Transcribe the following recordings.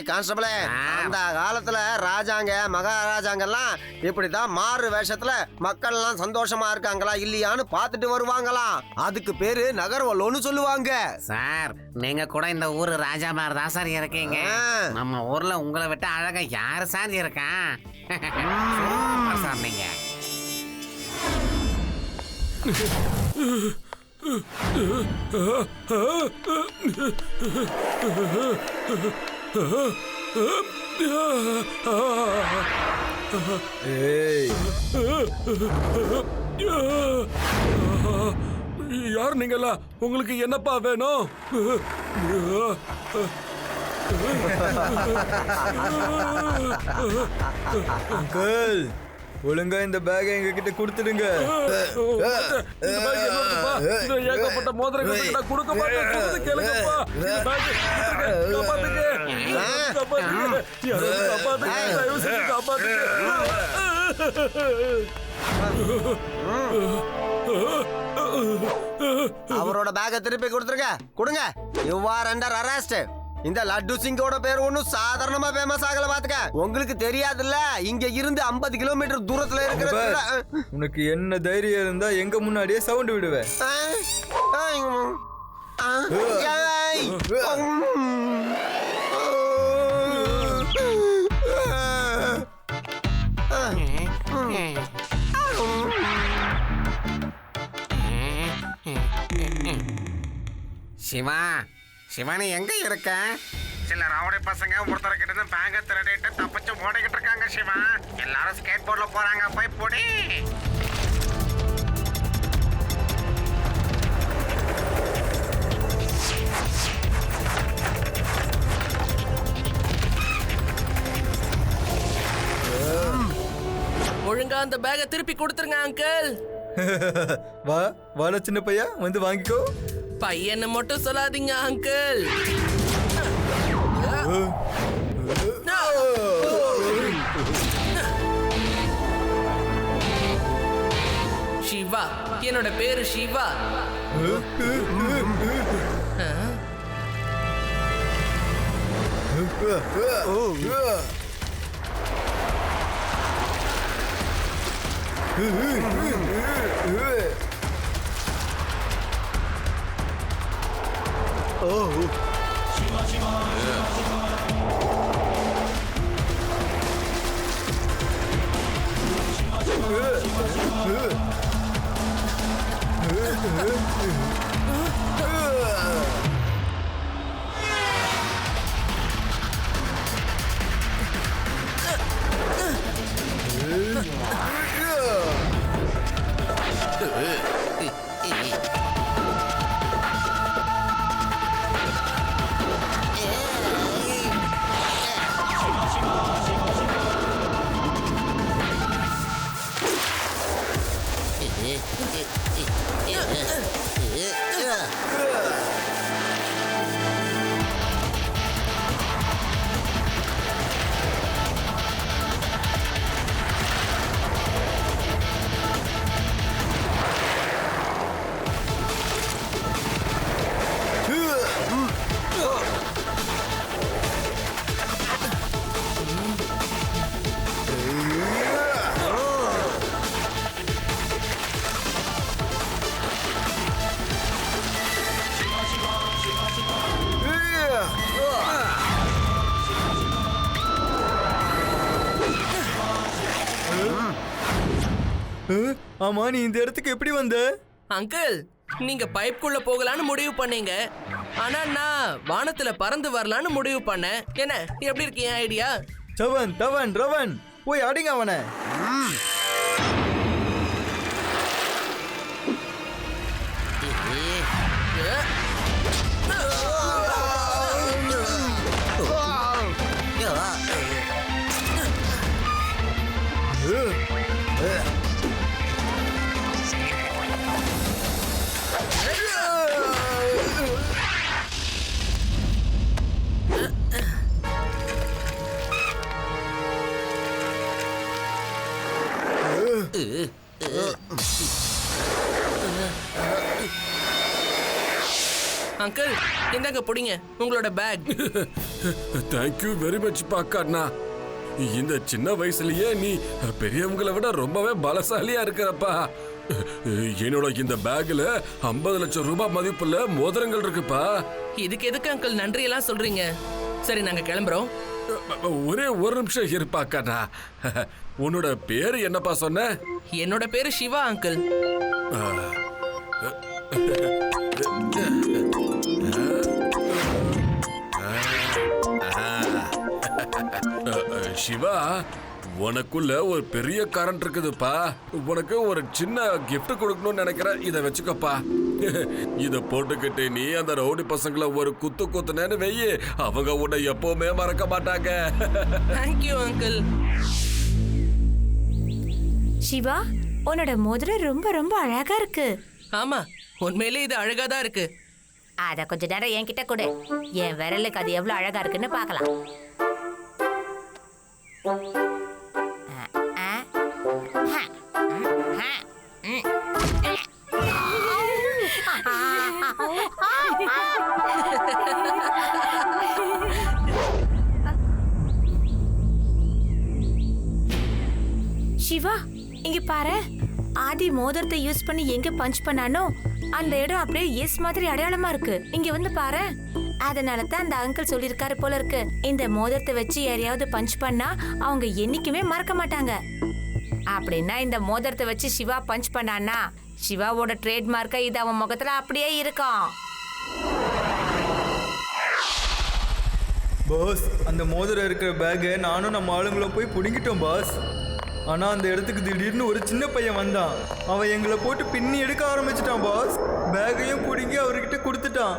கான்ஸ்டபிளே, அந்த காலத்துல ராஜாங்க மகாராஜாங்கெல்லாம் இப்படிதான் மாறு வேஷத்துல மக்கள் எல்லாம் சந்தோஷமா இருக்காங்களா இல்லையான்னு பாத்துட்டு வருவாங்களாம். அதுக்கு பேரு நகர்வலோன்னு சொல்லுவாங்க. சார் நீங்க கூட இந்த ஊரு ராஜா மாதிரி தான் சார் இருக்கீங்க. நம்ம ஊர்ல உங்களை விட்டு அழகா யாரு சார் இருக்கா? சார் நீங்க யார் நீங்களா? உங்களுக்கு என்னப்பா வேணும்? அங்கிள், ஒழுங்கா இந்த பேக் எங்க கிட்ட கொடுத்துடுங்க. ஏகப்பட்ட மோதிரங்கள் கொடுக்க மாட்டேன். கேளுங்கப்பா, அவரோட பேக திருப்பி கொடுத்துருங்க. கொடுங்க. You are under arrest. இந்த லட்டு சிங்கோட பேர் ஒன்னும் சாதாரணமா ஃபேமஸ் ஆகல பாத்துக்க. உங்களுக்கு தெரியாதுல்ல, இங்க இருந்து 50 கிலோமீட்டர் தூரத்துல இருக்கிற. உனக்கு என்ன தைரியம் இருந்தா எங்க முன்னாடியே சவுண்ட் விடுவேன். சிவா, சிவானி எங்க இருக்க? சில ரவுடி பசங்க ஒருத்தர் கிட்ட பேங்க திருடிட்டு தப்பிச்சு ஓடிக்கிட்டு இருக்காங்க. சிவா, எல்லாரும் ஸ்கேட் போர்ட்ல போறாங்க. போய் போடி. ஒழுங்கா அந்த பேக திருப்பி கொடுத்துருங்க அங்கிள். வா வாடா சின்ன பையா, வந்து வாங்கிக்கோ. பையனை மட்டும் சொல்லாதீங்க அங்கிள். சிவா, என்னோட பேரு சிவா. ஆமா, நீ இந்த இடத்துக்கு எப்படி வந்த? அங்கிள், நீங்க பைப்குள்ள போகலான்னு முடிவு பண்ணீங்க. ஆனா நான் வானத்துல பறந்து வரலான்னு முடிவு பண்ணேன். என்ன, எப்படி இருக்கு என் ஐடியா? சவன் தவன் ரவன், போய் அடிங்க அவனை. அங்கிள், இந்தாங்க புடிங்க உங்களோட பேக். தேங்க்யூ வெரி மச் பாக்கண்ணா. இந்த சின்ன வயசுலயே நீ பெரியவங்களை விட ரொம்பவே பலசாலியா இருக்கிறப்பா. என்னோட இந்த பேக்ல 50 லட்சம் ரூபாய் மதிப்புள்ள மோதிரங்கள் இருக்குப்பா. இதுக்கு எதுக்கு அங்கிள் நன்றி எல்லாம் சொல்றீங்க? சரி நாங்க கிளம்புறோம். ஒரே ஒரு நிமிஷம் இருப்பாக்கண்ணா. உன்னோட பேரு என்னப்பா சொன்ன? என்னோட பேரு சிவா அங்கிள். சிவா, உனக்குள்ள ஒரு பெரிய கரண்ட் இருக்குதுப்பா. உனக்கு ஒரு சின்ன gift கொடுக்கணும்னு நினைக்கிறேன். இத வச்சுக்கப்பா. இத போட்டுக்கிட்டு நீ அந்த ரவுடி பசங்களை ஒரு குத்து குத்துனேன்னு வெயி, அவங்க உன்னை எப்பவுமே மறக்க மாட்டாங்க. Thank you uncle. சிவா, உன்னோட மோதிரம் ரொம்ப ரொம்ப அழகா இருக்கு. ஆமா, உண்மையிலே இது அழகா தான் இருக்கு. அத கொஞ்ச நேரம் என்கிட்ட கொடு. என் விரலுக்கு அது எவ்வளவு அழகா இருக்குன்னு பார்க்கலாம். சிவா, இங்க பாரு. ஆதி மோதிரத்தை யூஸ் பண்ணி எங்க பஞ்ச் பண்ணானோ அந்த இடம் அப்படியே எஸ் மாதிரி அடையாளமா இருக்கு. இங்க வந்து பாரு. அதனால தான் அந்த அங்கிள் சொல்லிருக்காரு போல இருக்கு, இந்த மோதிரத்தை வச்சு யாரையாவது பஞ்ச் பண்ணா அவங்க என்னைக்குமே மறக்க மாட்டாங்க. அப்படின்னா இந்த மோதிரத்தை வச்சு சிவா பஞ்ச் பண்ணானா சிவாவோட ட்ரேட்மார்க்கா இது அவன் முகத்துல அப்படியே இருக்கும். பாஸ், அந்த மோதிரம் இருக்கிற பேக்கை நானும் நம்ம ஆளுங்களும் போய் பிடிங்கிட்டோம் பாஸ். ஆனால் அந்த இடத்துக்கு திடீர்னு ஒரு சின்ன பையன் வந்தான். அவன் எங்களை போட்டு பின்னி எடுக்க ஆரம்பிச்சிட்டான் பாஸ். பேக்கையும் பிடிங்கி அவர்கிட்ட கொடுத்துட்டான்.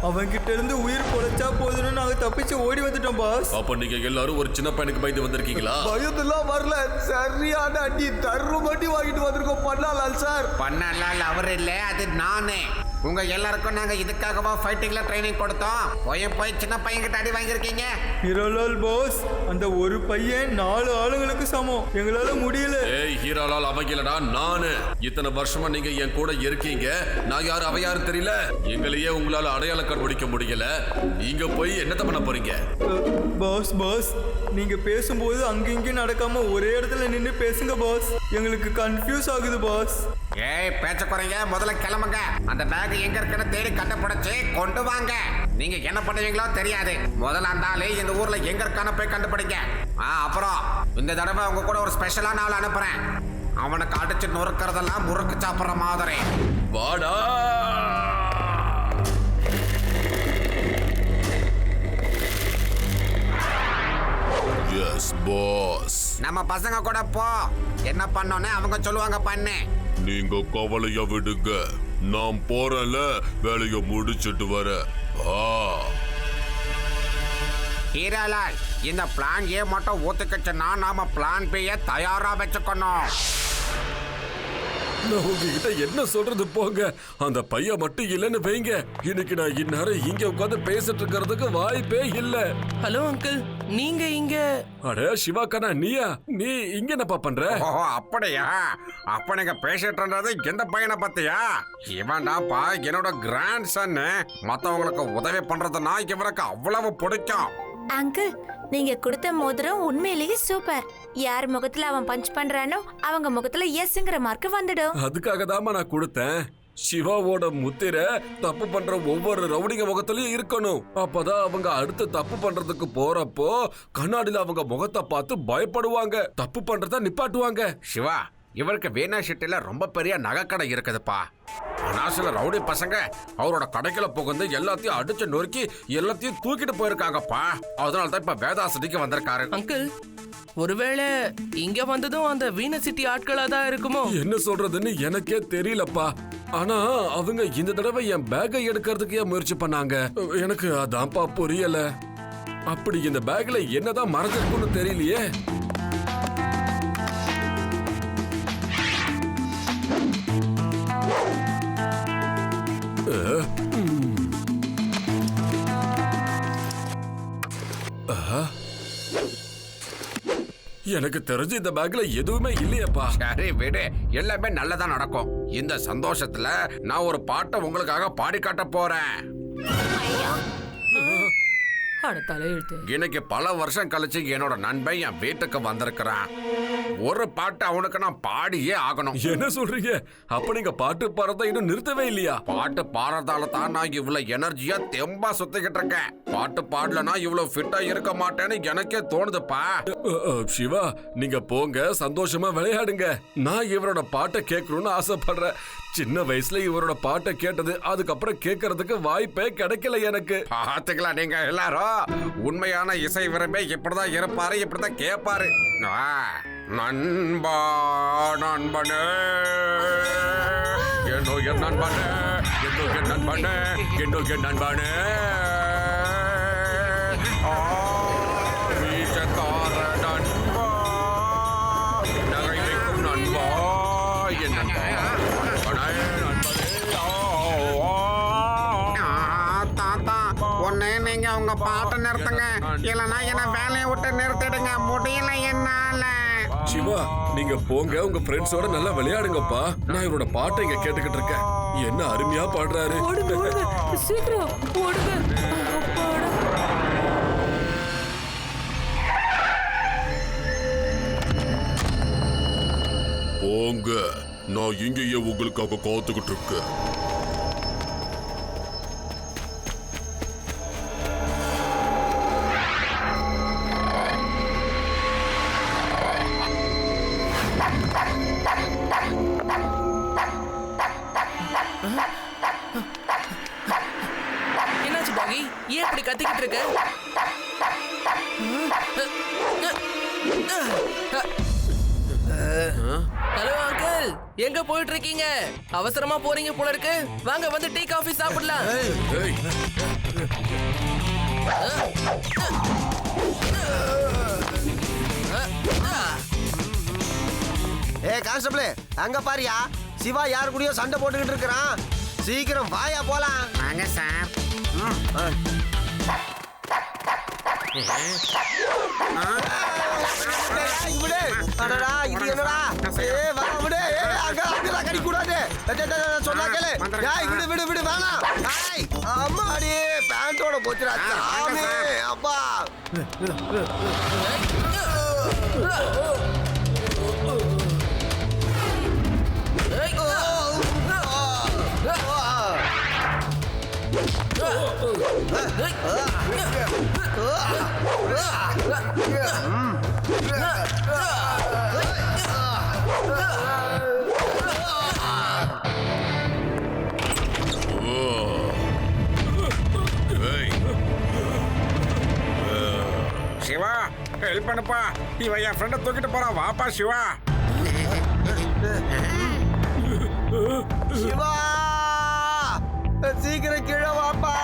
அவன்கிட்ட இருந்து உயிர் பொழைச்சா போதுன்னு நாங்க தப்பிச்சு ஓடி வந்துட்டோம் பாஸ். அப்ப நீங்க எல்லாரும் ஒரு சின்ன பையனுக்கு பயந்து வந்திருக்கீங்களா? பயத்தெல்லாம் வரல, சரியான அடி தர்றபடி வாங்கிட்டு வந்திருக்கோம். பண்ணலாம் சார். பண்ணலால் அவர் இல்ல, அது நானே. உங்க எல்லாருக்கும் நாங்க இதுக்காகவா ஃபைட்டிங்ல ட்ரைனிங் கொடுத்தோம். போய் சின்ன பையன் கிட்ட அடி வாங்கிருக்கீங்க. ஹீரோலால் பாஸ், அந்த ஒரு பையன் 4 ஆளுங்களுக்கு சமம். எங்களால முடியல. ஏய் ஹீரோலால், அவங்களடா நானு. இத்தனை வருஷமா நீங்க என் கூட இருக்கீங்க. நான் யாரு அவ யாரும் தெரியல. எங்களையே உங்களால அடையாளம் கண்டுபிடிக்க முடியல. நீங்க போய் என்னத்த பண்ண போறீங்க? பாஸ், நீங்க பேசும்போது அங்கிங்க நடக்காம ஒரே இடத்துல நின்று பேசுங்க பாஸ். எங்களுக்கு கன்ஃபியூஸ் ஆகுது பாஸ். ஏய் பேச்ச குறைங்க, முதல்ல கிளம்புங்க. அந்த பேக் எங்க இருக்குன்னு தேடி கண்டுபிடிச்சு கொண்டு வாங்க. நீங்க என்ன பண்ணுவீங்களோ தெரியாது. முதல்ல அந்த ஆளு எங்க ஊர்ல எங்க இருக்கான போய் கண்டுபிடிங்க. அப்புறம் இந்த தடவை உங்க கூட ஒரு ஸ்பெஷலான ஆள் அனுப்புறேன். அவனுக்கு அடிச்சு நொறுக்கிறதெல்லாம் முறுக்கு சாப்பிடுற மாதிரி. வாடா. Yes boss. நம்ம பசங்க கூட போ. என்ன பண்ணோன்னு அவங்க சொல்லுவாங்க பண்ணு. நீங்க கவலைய விடுங்க, நான் போறேன்ல, வேலைய முடிச்சிட்டு வர. ஹீராலால், இந்த பிளான் ஏ மட்டும் ஒத்துக்கிச்சுன்னா நாம பிளான் பிய தயாரா வச்சுக்கணும். நான் உங்ககிட்ட என்ன சொல்றது போங்க. அந்த பையன் மட்டும் இல்லைன்னு வைங்க, இன்னைக்கு நான் இந்நேரம் இங்க உட்காந்து பேசிட்டு இருக்கிறதுக்கு வாய்ப்பே இல்ல. ஹலோ அங்கிள், நீங்க இங்க? அட சிவாக்கண்ணா, நீயா? நீ இங்க என்னப்பா பண்ற? ஓஹோ அப்படியா? அப்ப நீங்க பேசிட்டு இருந்தது எந்த பையனை பத்தியா? இவன்டாப்பா என்னோட கிராண்ட் சன். மத்தவங்களுக்கு உதவி பண்றதுன்னா இவருக்கு அவ்வளவு பிடிக்கும். அங்கிள், நீங்க கொடுத்த மோதிரம் உண்மையிலேயே சூப்பர். யார் முகத்துல அவன் பஞ்ச் பண்றானோ அவங்க முகத்துல எஸ்ங்கிற மார்க் வந்துடும். அதுக்காக தாமா நான் கொடுத்தேன். சிவாவோட முத்திரை தப்பு பண்ற ஒவ்வொரு ரவுடிங்க முகத்திலயும் இருக்கணும். அப்பதான் அவங்க அடுத்து தப்பு பண்றதுக்கு போறப்போ கண்ணாடியில அவங்க முகத்தை பார்த்து பயப்படுவாங்க, தப்பு பண்றத நிப்பாட்டுவாங்க. சிவா, இவருக்கு வீணா சிட்டில ரொம்ப பெரிய நகைக்கடை இருக்குதுப்பா. ஆனா சில ரவுடி பசங்க அவரோட கடைக்குள்ள புகுந்து எல்லாத்தையும் அடிச்சு நொறுக்கி எல்லாத்தையும் தூக்கிட்டு போயிருக்காங்கப்பா. அதனாலதான் இப்ப வேதாசதிக்கு வந்திருக்காரு. அங்கிள், ஒருவேளை இங்க வந்ததும் அந்த வீணசிட்டி ஆட்களா தான் இருக்குமோ? என்ன சொல்றதுன்னு எனக்கே தெரியலப்பா. ஆனா அவங்க இந்த தடவை என் பேக்கை எடுக்கிறதுக்கு முயற்சி பண்ணாங்க. எனக்கு அதான்ப்பா புரியல. அப்படி இந்த பேக்ல என்னதான் மறைஞ்சிருக்குன்னு தெரியலையே. எனக்கு தெரிஞ்சு இந்த பேக்ல எதுவுமே இல்லையப்பா. சரி விடு, எல்லாமே நல்லதா நடக்கும். இந்த சந்தோஷத்துல நான் ஒரு பாட்டை உங்களுக்காக பாடி காட்ட போறேன். அட தலையெழுத்து. இன்னைக்கு பல வருஷம் கழிச்சு என்னோட நண்பன் என் வீட்டுக்கு வந்திருக்கிறான். ஒரு பாட்டு அவனுக்கு நான் பாடியே ஆகணும். என்ன சொல்றீங்க? அப்ப நீங்க பாட்டு பாடுறத இன்னும் நிறுத்தவே இல்லையா? பாட்டு பாடுறதால தான் நான் இவ்வளவு எனர்ஜியா தெம்பா சுத்திக்கிட்டு இருக்கேன். பாட்டு பாடலனா இவ்வளவு ஃபிட்டா இருக்க மாட்டேன்னு எனக்கே தோணுதுப்பா. சிவா, நீங்க போங்க, சந்தோஷமா விளையாடுங்க. நான் இவரோட பாட்டை கேட்கணும்னு ஆசைப்படுறேன். சின்ன வயசுல இவரோட பாட்டை கேட்டது, அதுக்கப்புறம் கேட்கறதுக்கு வாய்ப்பே கிடைக்கல எனக்கு. பாத்துக்கலாம் நீங்க எல்லாரும். உண்மையான இசை விரும்பி இப்படிதான் இருப்பாரு, இப்படிதான் கேட்பாரு. நண்பா நண்பனே, என்னோ என் நண்பனே, என்னோ என் நண்பனே, என்னோ என் நண்பனே, வீச்சக்கார நண்பா, நகை வைக்கும் நண்பா, என் நண்பா, நண்பனே, நண்பனே, தாத்தா, ஒண்ணு நீங்க உங்க பாட்டை நிறுத்துங்க, இல்லைன்னா என்ன வேலையை விட்டு நிறுத்திடுங்க, முடியல என்னால. சிவா, நீங்க போங்க, உங்க ஃப்ரெண்ட்ஸோட நல்லா விளையாடுங்கப்பா. நான் இவரோட பாட்டை இங்க கேட்டுக்கிட்டு இருக்கேன். என்ன அருமையா பாடுறாரு. ஓடுங்க, ஓடுங்க, சீக்கிரம் ஓடுங்க. அப்பாடா. போங்க, நான் இங்கேயே உங்களுக்காக காத்துக்கிட்டு இருக்கேன். என்னாச்சு டாகி? ஏன் இப்படி கத்திக்கிட்டு இருக்க? ஹலோ அங்கிள், எங்க போயிட்டு இருக்கீங்க? அவசரமா போறீங்க போல இருக்கு. வாங்க வந்து டீ காஃபி சாப்பிடலாம். ஏய், கான்ஸ்டபிள், அங்க பாரியா, சிவா யாரு கூடயோ சண்டை போட்டுக்கிட்டு இருக்கிறான். சீக்கிரம் வாயா போலாம். வாங்க சார். இது என்னடா? வா விடு. அங்கதான் கடிக்க கூடாது. சொன்னா கேளு. விடு விடு விடு, வேணாம். அம்மாடி, பேண்டோட போச்சுடா சாமி. அப்பா, சிவா, ஹெல்ப் பண்ணுப்பா. இவன் என் ஃப்ரெண்டை தூக்கிட்டு போறான். வாப்பா சிவா. சிவா, சீக்கிரம் கீழே வாப்பா.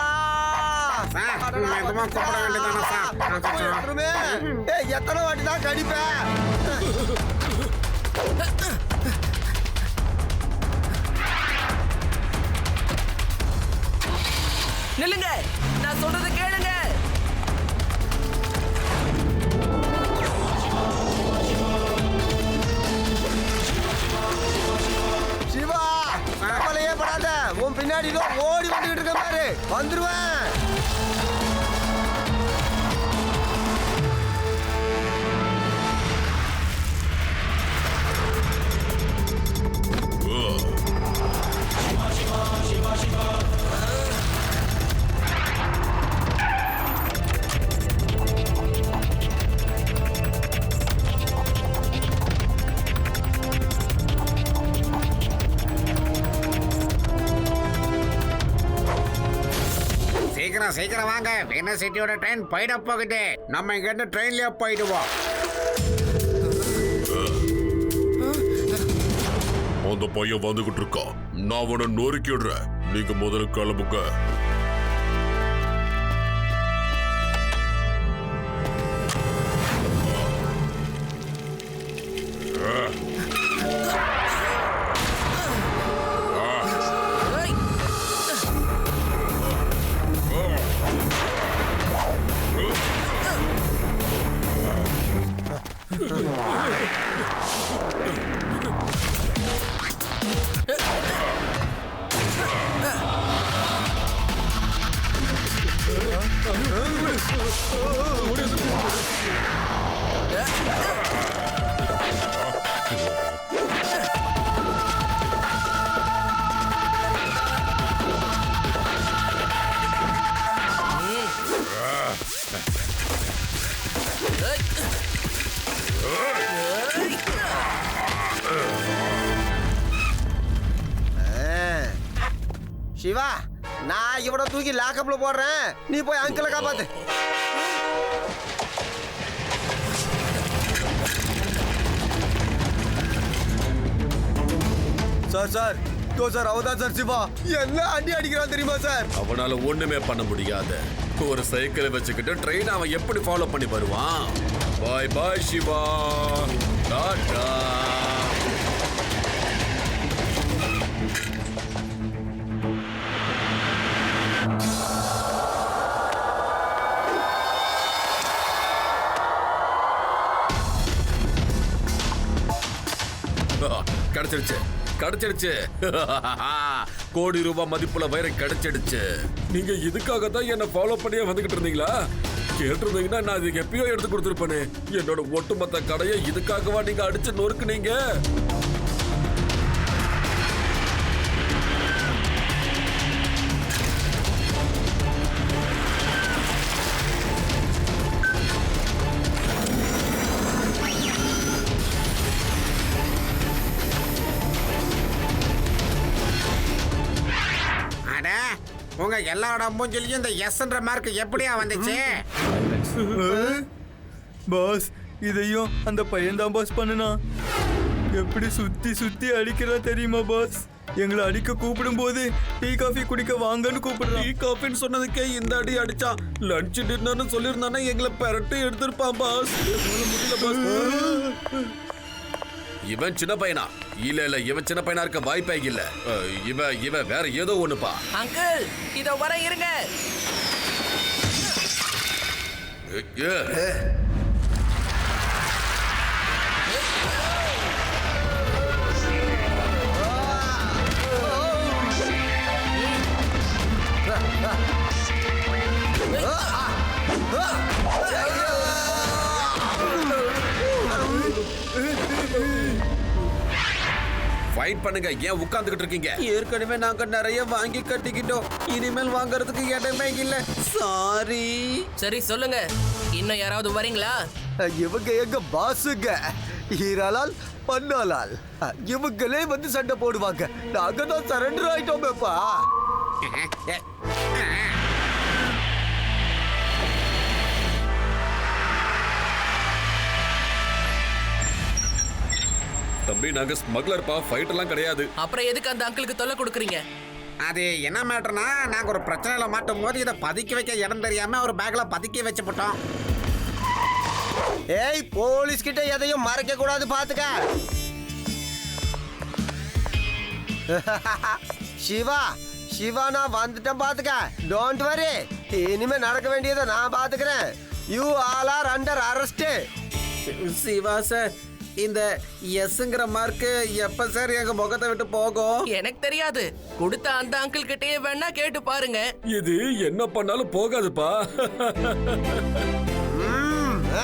சார், மெதுவா கூப்பிட வேண்டியதானே சார்? எத்தனை வாட்டி தான் கடிப்பேன்? நில்லுங்க, நான் சொல்றது கேளுங்க. சிவா, கவலையே படாத. உன் பின்னாடி ஓடி வந்துகிட்டு இருக்க பாரு, வந்துருவேன். சீக்கிரம் வாங்க. வின்னர் சிட்டியோட ட்ரெயின் போயிட போகுது. நம்ம இங்க இருந்து ட்ரெயின்லயே போயிடுவோம். அந்த பையன் வந்துகிட்டு இருக்கான். நான் அவனை நொறுக்கிடுறேன். நீங்க முதல்ல கிளம்புங்க. சிவா நான் இவனை தூக்கி லாக்கப்ல போடுறேன், நீ போய் அங்கிளை காப்பாத்து. சார் சார் சார் அவதான் சார் சிவா என்ன அடி அடிக்கிறான் தெரியுமா சார்? அவனால ஒண்ணுமே பண்ண முடியாது. ஒரு சைக்கிளை வச்சுக்கிட்டு ட்ரெயின் அவன் எப்படி ஃபாலோ பண்ணி வருவான்? பாய் பாய் சிவா, டாடா. கிடைச்சிருச்சு கிடைச்சிடுச்சு. கோடி ரூபாய் மதிப்புல வைரம் கிடைச்சிடுச்சு. நீங்க இதுக்காக தான் என்ன ஃபாலோ பண்ணியே வந்துகிட்டு இருந்தீங்களா? கேட்டிருந்தீங்கன்னா நான் இதுக்கு எப்பயோ எடுத்து கொடுத்துருப்பேனே. என்னோட ஒட்டுமொத்த கடையை இதுக்காகவா நீங்க அடிச்சு நொறுக்குனீங்க? உங்க எல்லாரோட மூஞ்சிலையும் இந்த எஸ்ன்ற மார்க் எப்படியா வந்துச்சு? பாஸ் இதையும் அந்த பையன் தான் பாஸ் பண்ணுனா. எப்படி சுத்தி சுத்தி அடிக்கிறா தெரியுமா பாஸ்? எங்களை அடிக்க கூப்பிடும் போது டீ காஃபி குடிக்க வாங்கன்னு கூப்பிடுறான். டீ காஃபின்னு சொன்னதுக்கே இந்த அடி அடிச்சான். லஞ்ச் டின்னர்னு சொல்லியிருந்தானே எங்களை பெரட்டி எடுத்திருப்பான் பாஸ். முடியல பாஸ். இவன் சின்ன பையனா? இல்ல இவன் சின்ன பையனா இருக்க வாய்ப்பே இல்ல. இவன் வேற ஏதோ ஒண்ணுப்பா. அங்கிள் இதோ வர இருங்க. ஃபைட் பண்ணுங்க, ஏன் உட்கார்ந்துகிட்டு இருக்கீங்க? ஏற்கனவே நாங்க நிறைய வாங்கி கட்டிக்கிட்டோம், இனிமேல் வாங்குறதுக்கு இடமே இல்ல. சாரி. சரி சொல்லுங்க, இன்னும் யாராவது வரீங்களா? இவங்க எங்க பாசுங்க, ஈராலால் பண்ணாலால் இவங்களே வந்து சண்டை போடுவாங்க. நாங்க தான் சரண்டர் ஆயிட்டோமேப்பா. தம்பி நாங்க ஸ்மக்லர்ப்பா, ஃபைட் எல்லாம் கிடையாது. அப்புறம் எதுக்கு அந்த அங்கிளுக்கு தொல்லை கொடுக்குறீங்க? அது என்ன மேட்டர்னா, நாங்க ஒரு பிரச்சனையில மாட்டும் போது இதை பதுக்கி வைக்க இடம் தெரியாம ஒரு பேக்ல பதுக்கி வச்சு போட்டோம். ஏய் போலீஸ் கிட்ட எதையும் மறைக்க கூடாது பாத்துக்க. சிவா சிவா நான் வந்துட்டேன் பாத்துக்க. டோன்ட் வரி, இனிமே நடக்க வேண்டியதை நான் பாத்துக்கிறேன். You all are under arrest. Siva sir, இந்த எஸ்ங்கிற மார்க் எப்ப சார் எங்க முகத்தை விட்டு போகும்? எனக்கு தெரியாது, கொடுத்த அந்த அங்கிள் கிட்டயே வேணா கேட்டு பாருங்க. இது என்ன பண்ணாலும் போகாதுப்பா.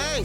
ஏய்